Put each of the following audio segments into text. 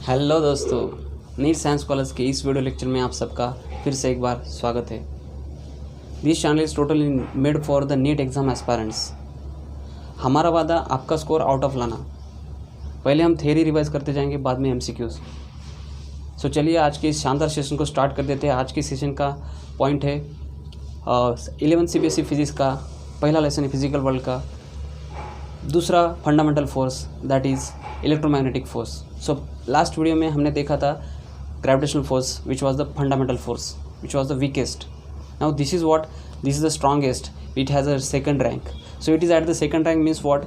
Hello दोस्तों, NEET science college के इस वीडियो लेक्चर में आप सबका फिर से एक बार स्वागत है। This channel is totally made for the NEET exam aspirants. हमारा वादा आपका स्कोर आउट ऑफ लाना। पहले हम थ्योरी रिवाइज करते जाएंगे, बाद में एमसीक्यूज। सो चलिए आज के इस शानदार सेशन को स्टार्ट कर देते हैं। आज के सेशन का पॉइंट है 11 CBSE फिजिक्स का पहला लेसन है फिजिकल वर्ल्ड का, दूसरा fundamental force that is electromagnetic force. So last video में हमने देखा था gravitational force which was the fundamental force which was the weakest. Now this is the strongest, it has a second rank. So it is at the second rank means what,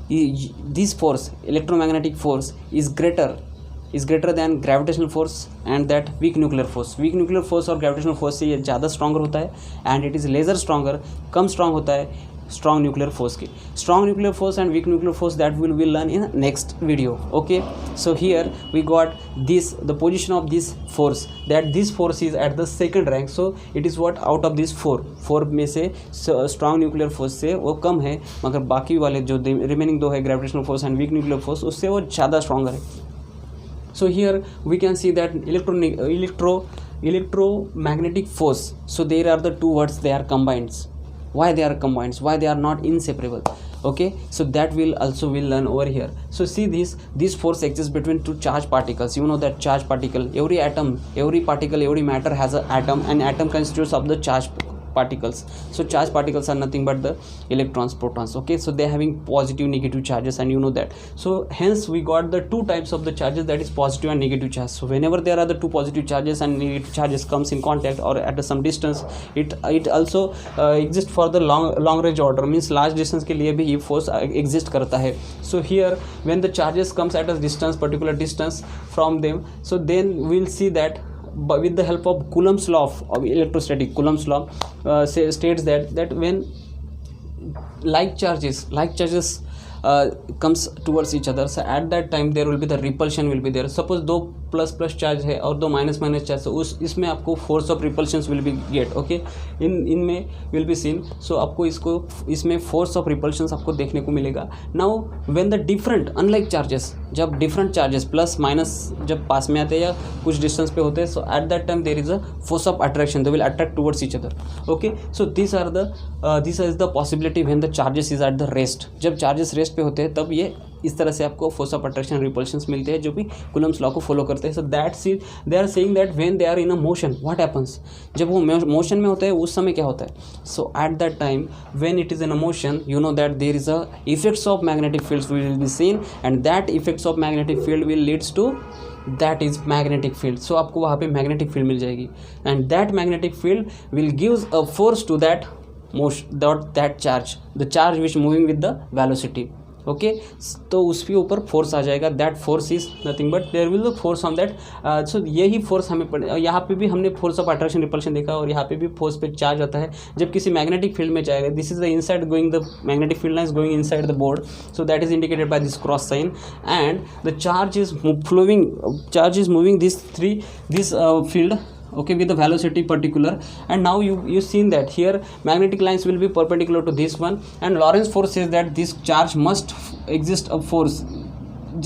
this force electromagnetic force is greater than gravitational force and that weak nuclear force. Weak nuclear force और gravitational force से ये ज़्यादा stronger होता है and it is laser stronger, come strong होता है strong nuclear force की। strong nuclear force and weak nuclear force that we will learn in next video. Okay, so here we got the position of this force, that this force is at the second rank. So it is what out of this four में से strong nuclear force से वो कम है, मगर बाकी वाले जो remaining दो है gravitational force and weak nuclear force उससे वो ज़्यादा stronger है। So here we can see that electromagnetic force, so there are the two words, they are combined. Why they are combined, why they are not inseparable? Okay, so that we'll learn over here. So see this force exists between two charged particles. You know that charged particle, every particle, every matter has an atom, and atom constitutes of the charged particles. So charged particles are nothing but the electrons, protons. Okay, so they are having positive, negative charges, and you know that. So hence we got the two types of the charges, that is positive and negative charge. So whenever there are the two positive charges and negative charges comes in contact or at some distance, it also exists for the long range order, means large distance के लिए भी ये force exist करता है. So here when the charges comes at a distance, particular distance from them, so then we'll see that with the help of Coulomb's law of electrostatic, Coulomb's law states that when like charges comes towards each other, so at that time there will be the repulsion will be there. Suppose दो plus charge है और दो minus charge, तो इसमें आपको force of repulsions will be get. Okay, इनमें will be seen. So आपको इसमें फोर्स ऑफ रिपल्शंस आपको देखने को मिलेगा। Now when the different unlike charges, जब डिफरेंट चार्जेस प्लस माइनस जब पास में आते हैं या कुछ डिस्टेंस पे होते हैं, so at that time there is a force of attraction, they will attract towards each other. Okay, so this is the possibility when the charges is at the rest. जब चार्जेस रेस्ट पे होते हैं तब ये इस तरह से आपको फोर्स ऑफ अट्रैक्शन रिपल्शंस मिलते हैं, जो भी कुलम्स लॉ को फॉलो करते हैं। So that's it, they are saying that when they are in a motion what happens, जब वो मोशन में होता है उस समय क्या होता है। So at that time when it is in a motion, you know that there is a effects of magnetic fields will be seen, and that effects of magnetic field will leads to that is magnetic field. So आपको वहाँ पे magnetic field मिल जाएगी, and that magnetic field will gives a force to that that charge, the charge which moving with the velocity. Okay, तो उसके ऊपर force आ जाएगा। That force is nothing but there will the force on that. So यही force हमें यहाँ पे भी हमने फोर्स ऑफ अट्रैक्शन रिपल्शन देखा, और यहाँ पे भी फोर्स पे चार्ज आता है जब किसी मैग्नेटिक फील्ड में जाएगा। This is the inside going, the magnetic field line is going inside the board, so that is indicated by this cross sign, and the charge is moving this field, okay, with the velocity particular. And now you seen that here magnetic lines will be perpendicular to this one, and Lorentz force says that this charge must exist a force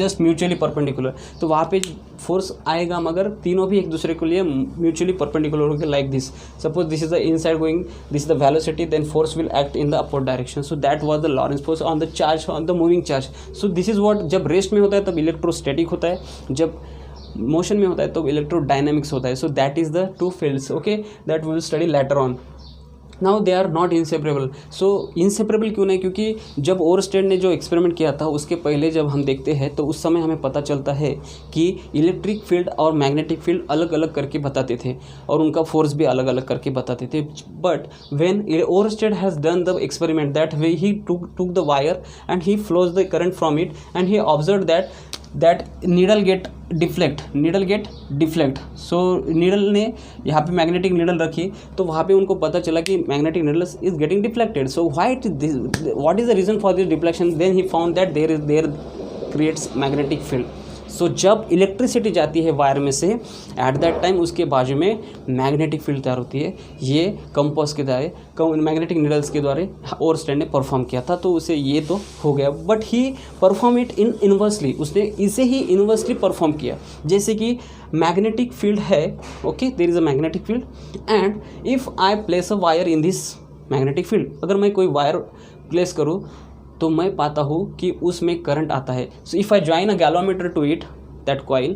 just mutually perpendicular. तो वहाँ पे force आएगा मगर तीनों भी एक दूसरे के लिए म्यूचुअली परपेंडिकुलर होकर, like this. Suppose this is the inside going, this is the velocity, then force will act in the upward direction. So that was the Lorentz force on the charge, on the moving charge. So this is what, जब rest में होता है तब electrostatic होता है, जब motion में होता है तो इलेक्ट्रोडायनेमिक्स होता है। So that is the two fields, okay, that will study later on. Now they are not inseparable. So inseparable क्यों नहीं, क्योंकि जब ओरस्टेड ने जो एक्सपेरिमेंट किया था उसके पहले जब हम देखते हैं तो उस समय हमें पता चलता है कि इलेक्ट्रिक फील्ड और मैग्नेटिक फील्ड अलग अलग करके बताते थे, और उनका फोर्स भी अलग अलग करके बताते थे। But when Oersted has done the experiment, that way he took the wire and he flows the current from it, and he observed that needle get deflect. So needle ने यहाँ पे मैग्नेटिक नीडल रखी, तो वहाँ पे उनको पता चला कि magnetic needle is getting deflected. So what is the reason for this deflection? Then he found that there creates magnetic field. So जब इलेक्ट्रिसिटी जाती है वायर में से, एट दैट टाइम उसके बाजू में मैग्नेटिक फील्ड तैयार होती है। ये कंपास के द्वारा, मैग्नेटिक नीडल्स के द्वारा ओरस्टेड ने परफॉर्म किया था, तो उसे ये तो हो गया। But he perform it in inversely, उसने इसे ही इनवर्सली परफॉर्म किया। जैसे कि मैग्नेटिक फील्ड है, okay, there is a magnetic field and if I place a wire in this magnetic field, अगर मैं कोई वायर प्लेस करूँ तो मैं पाता हूँ कि उसमें करंट आता है। So if I join a galvanometer to it, that coil,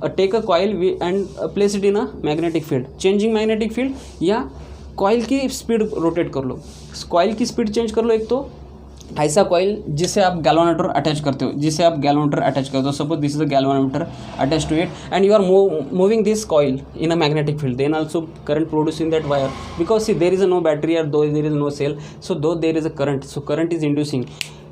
take a coil and place it in a magnetic field, changing magnetic field, या कॉइल की स्पीड रोटेट कर लो, कॉइल की स्पीड चेंज कर लो। एक तो ऐसा कॉइल जिसे आप गैल्वामीटर अटैच करते हो, suppose this is a galvanometer attach to it and you are moving this coil in a magnetic field, then also current produced in that wire, because see there is no battery or though there is no cell, so though there is a current, so current is inducing,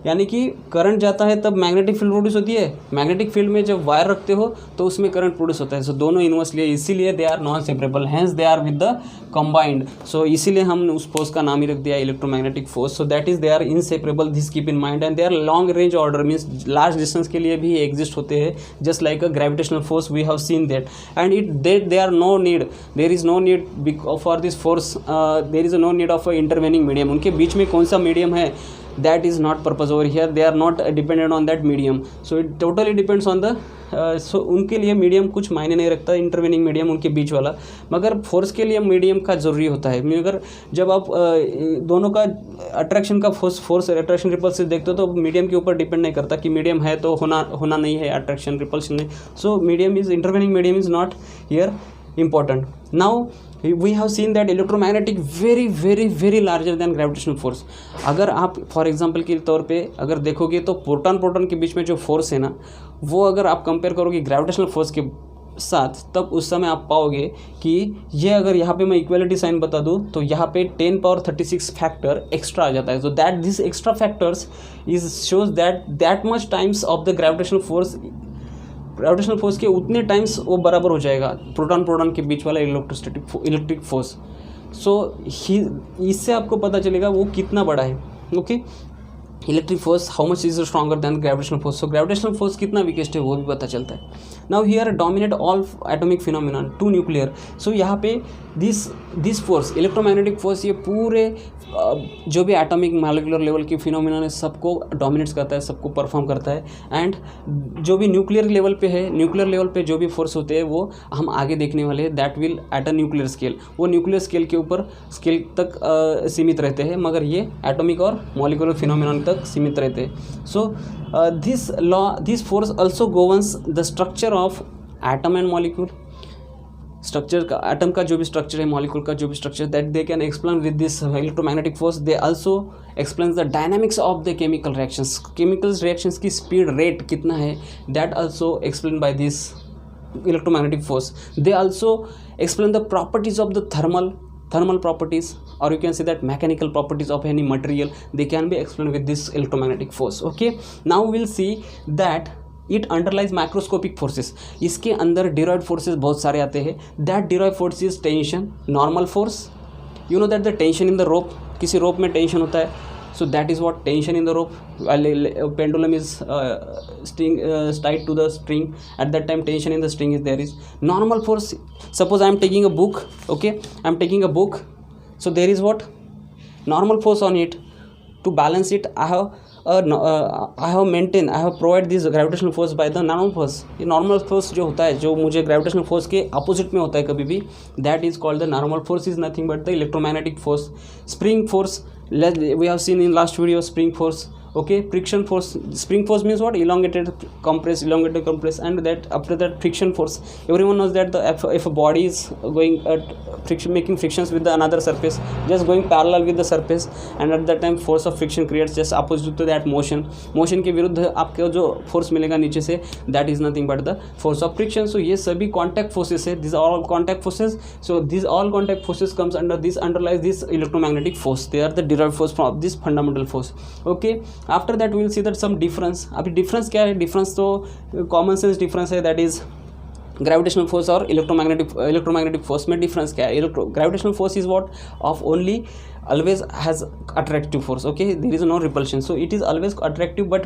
यानी कि current जाता है तब magnetic field produce होती है। Magnetic field में जब wire रखते हो तो उसमें करंट प्रोड्यूस होता है। सो दोनों इनवर्सली, इसीलिए they are non separable, hence they are with the combined. So इसीलिए हम उस फोर्स का नाम ही रख दिया electromagnetic force. So that is they are inseparable, this keep in mind, and they are long range order, means large distance के लिए भी एग्जिस्ट होते हैं, just like a gravitational force we have seen that, and it they are no need, there is no need for this force, there is no need of a intervening medium. उनके बीच में कौन सा medium है, that is not purpose over here, they are not dependent on that medium, so it totally depends on the so उनके लिए medium कुछ मायने नहीं रखता, इंटरवेनिंग मीडियम उनके बीच वाला, मगर फोर्स के लिए मीडियम का ज़रूरी होता है। मगर जब आप दोनों का अट्रैक्शन का फोर्स अट्रैक्शन रिपल्शन देखते हो तो मीडियम के ऊपर डिपेंड नहीं करता कि मीडियम है तो होना नहीं है अट्रैक्शन रिपल्शन नहीं। So medium is, intervening medium is not here important. Now we have seen that electromagnetic very larger than gravitational force. अगर आप फॉर एग्जांपल के तौर पे अगर देखोगे तो प्रोटॉन के बीच में जो फोर्स है ना, वो अगर आप कंपेयर करोगे ग्रेविटेशनल फोर्स के साथ, तब उस समय आप पाओगे कि ये अगर यहाँ पे मैं इक्वलिटी साइन बता दूँ तो यहाँ पे 10⁻36 फैक्टर एक्स्ट्रा आ जाता है। So that this extra factors is shows that much times of the gravitational force के उतने टाइम्स वो बराबर हो जाएगा प्रोटॉन के बीच वाला इलेक्ट्रिक फोर्स। सो इससे आपको पता चलेगा वो कितना बड़ा है। Okay, electric force how much is stronger than gravitational force. So gravitational force कितना वीकेस्ट है वो भी पता चलता है। Now here dominate all atomic phenomenon to nuclear. So यहाँ पे दिस फोर्स इलेक्ट्रोमैग्नेटिक फोर्स ये पूरे जो भी एटॉमिक मॉलिक्यूलर लेवल की फिनोमिनन है सबको डोमिनेट्स करता है, सबको परफॉर्म करता है। एंड जो भी न्यूक्लियर लेवल पे है, न्यूक्लियर लेवल पे जो भी फोर्स होते हैं वो हम आगे देखने वाले हैं, that will at a nuclear scale, वो न्यूक्लियर स्केल के ऊपर स्केल तक सीमित रहते हैं, मगर ये एटॉमिक और मॉलिक्यूलर फिनोमिनन तक सीमित रहते हैं। So this force also governs the structure of atom and molecule. Structure का, एटम का जो भी स्ट्रक्चर है, मॉलिक्यूल का जो भी structure, that they can explain with this electromagnetic force. They also explain the dynamics of the chemical reactions, chemical reactions की speed rate कितना है, that also explain by this electromagnetic force. They also explain the properties of the thermal properties, or you can say that mechanical properties of any material, they can be explained with this electromagnetic force. Okay, now we'll see that it underlies microscopic forces. इसके अंदर derived forces बहुत सारे आते हैं। That derived force is tension, normal force, you know that the tension in the rope, किसी rope में tension होता है, so that is what tension in the rope. Pendulum is string tied to the string, at that time tension in the string is there is normal force. Suppose I am taking a book, okay, I am taking a book, so there is what normal force on it. To balance it, I have provide this gravitational force by the normal force. ये normal force जो होता है, जो मुझे gravitational force के opposite में होता है कभी भी, that is called the normal force is nothing but the electromagnetic force. Spring force, we have seen in last video spring force. Okay, friction force, spring force means what? Elongated compress, and that after that friction force, everyone knows that if a body is going at friction, making frictions with the another surface, just going parallel with the surface, and at that time force of friction creates just opposite to that motion के विरुद्ध आपको जो force मिलेगा नीचे से, that is nothing but the force of friction. So ये सभी contact forces है, these are all contact forces. So these all contact forces comes under this, underlies this electromagnetic force. They are the derived force from this fundamental force. Okay, after that will see that some difference. अभी difference क्या है? Difference तो common sense difference है, that is gravitational force और electromagnetic force में difference क्या है? Gravitational force is what of only always has attractive force, okay, there is no repulsion, so it is always attractive, but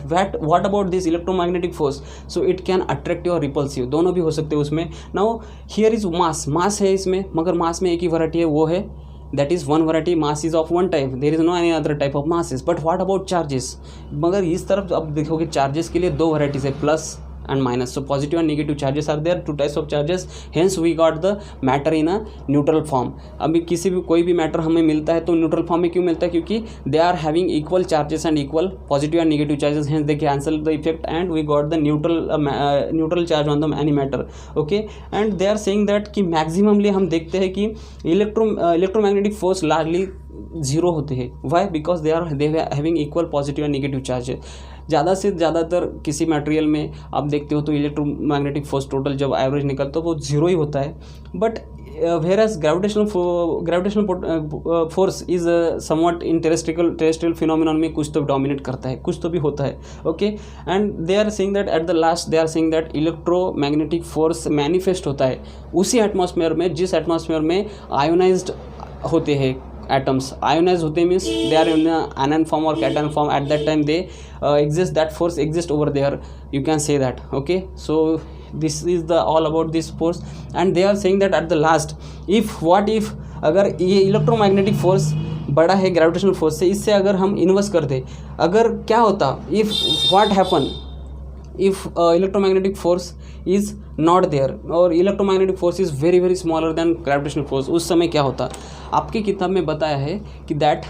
what about this electromagnetic force? So it can attractive और repulsive दोनों भी हो सकते हैं उसमें. now here is mass है इसमें, मगर मास में एक ही वैरायटी है, वो है that is one variety, mass is of one type, there is no any other type of masses. but what about charges? मगर इस तरफ अब देखोगे चार्जेस के लिए दो वैराइटीज है, plus and minus. So positive and negative charges are there, two types of charges, hence we got the matter in a neutral form. अभी किसी भी कोई भी मैटर हमें मिलता है तो न्यूट्रल फॉर्म में क्यों मिलता है? क्योंकि they are having equal charges and equal positive and negative charges, hence they cancel the effect and we got the neutral charge on the any matter, okay. And they are saying that कि maximumly हम देखते हैं कि electromagnetic force largely zero होते हैं. Why? Because they having equal positive and negative charge. ज़्यादा से ज़्यादातर किसी मटेरियल में आप देखते हो तो इलेक्ट्रोमैग्नेटिक फोर्स टोटल जब एवरेज निकलता है वो जीरो ही होता है. But whereas gravitational force is somewhat in terrestrial phenomenon में कुछ तो डोमिनेट करता है, कुछ तो भी होता है, okay. And they are saying that at the last they are saying that electromagnetic force manifest होता है उसी एटमॉस्फेयर में जिस एटमॉस्फेयर में आयोनाइज्ड होते हैं atoms. Ionized होते means they are in anion form or cation form. At that time they exist, that force exists over there, you can say that, okay. So this is the all about this force, and they are saying that at the last if अगर ये electromagnetic force बड़ा है gravitational force से, इससे अगर हम inverse कर दे, अगर क्या होता, if what happen if electromagnetic force is not there और electromagnetic force is very very smaller than gravitational force, उस समय क्या होता? आपकी किताब में बताया है कि that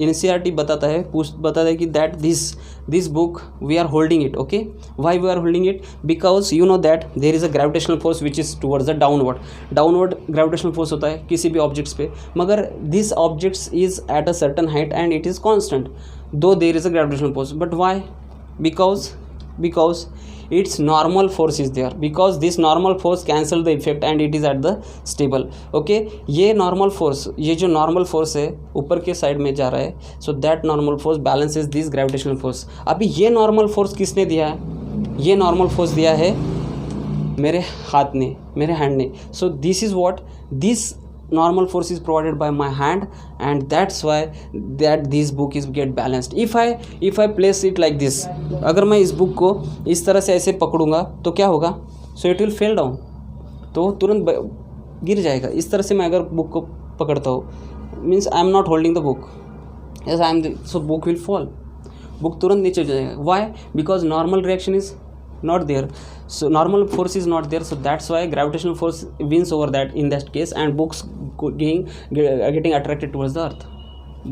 NCERT बताता है कि that this book we are holding it, okay. Why we are holding it? Because you know that there is a gravitational force which is towards the downward gravitational force होता है किसी भी objects पे, मगर this objects is at a certain height and it is constant though there is a gravitational force. But why? Because its normal force is there, because this normal force cancel the effect and it is at the stable, okay. ये normal force, ये जो normal force है ऊपर के side में जा रहा है, so that normal force balances this gravitational force. अभी ये normal force किसने दिया है? ये normal force दिया है मेरे हाथ ने, मेरे हैंड ने. So this is what this normal force is provided by my hand, and that's why that this book is get balanced. if I place it like this, अगर मैं इस बुक को इस तरह से ऐसे पकड़ूंगा तो क्या होगा? so it will fall down, तो तुरंत गिर जाएगा. इस तरह से मैं अगर बुक को पकड़ता हूँ means I am not holding the book, yes I am so book will fall, book तुरंत नीचे जाएगा. why? Because normal reaction is not there, so normal force is not there, so that's why gravitational force wins over that in that case, and books getting attracted towards the earth,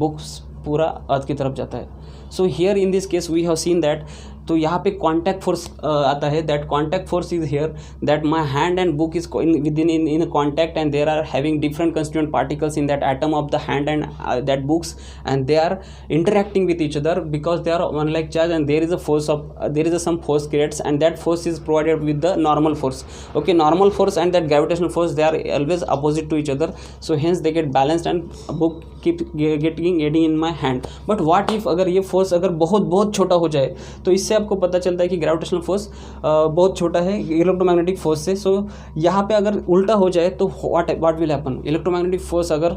books पूरा अर्थ की तरफ जाता है. So here in this case we have seen that, तो यहाँ पे contact force आता है, that contact force is here, that my hand and book is with in contact and there are having different constituent particles in that atom of the hand and that books, and they are interacting with each other because they are one like charge, and there is a force of there is a some force creates, and that force is provided with the normal force, okay. Normal force and that gravitational force, they are always opposite to each other, so hence they get balanced and book keep getting in my hand. But what if अगर ये force अगर बहुत बहुत छोटा हो जाए, तो इससे आपको पता चलता है कि ग्रेविटेशनल फोर्स बहुत छोटा है इलेक्ट्रोमैग्नेटिक फोर्स से. सो यहाँ पे अगर उल्टा हो जाए तो what will happen? Electromagnetic force अगर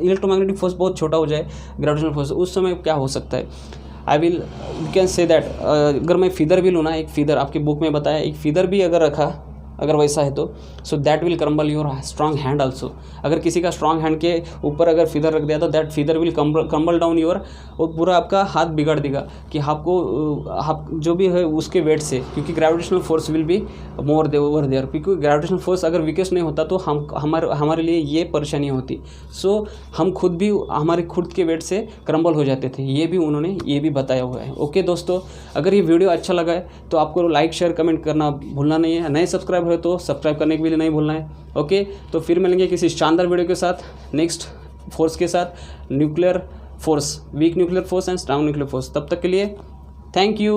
इलेक्ट्रोमैग्नेटिक फोर्स बहुत छोटा हो जाए ग्रेविटेशनल फोर्स, उस समय क्या हो सकता है? I will you can say that, अगर मैं फीदर भी लूँ ना, एक फीदर आपकी बुक में बताया, एक फीदर भी अगर रखा, अगर वैसा है तो so that will crumble your strong hand also. अगर किसी का स्ट्रॉन्ग हैंड के ऊपर अगर फीदर रख दिया तो that feather will crumble down your, और पूरा आपका हाथ बिगाड़ देगा कि आपको आप जो भी है उसके वेट से, क्योंकि gravitational force will be more over there, क्योंकि ग्रेविटेशनल फोर्स अगर वीकेस्ट नहीं होता तो हमारे लिए ये परेशानी होती. सो हम खुद भी हमारे खुद के वेट से क्रम्बल हो जाते थे, ये भी उन्होंने ये भी बताया हुआ है. ओके दोस्तों, अगर ये वीडियो अच्छा लगा है तो आपको लाइक शेयर कमेंट करना भूलना नहीं है. नए सब्सक्राइब है तो सब्सक्राइब करने के लिए नहीं भूलना है. ओके, तो फिर मिलेंगे किसी शानदार वीडियो के साथ, नेक्स्ट फोर्स के साथ, nuclear force, weak nuclear force and strong nuclear force. तब तक के लिए थैंक यू.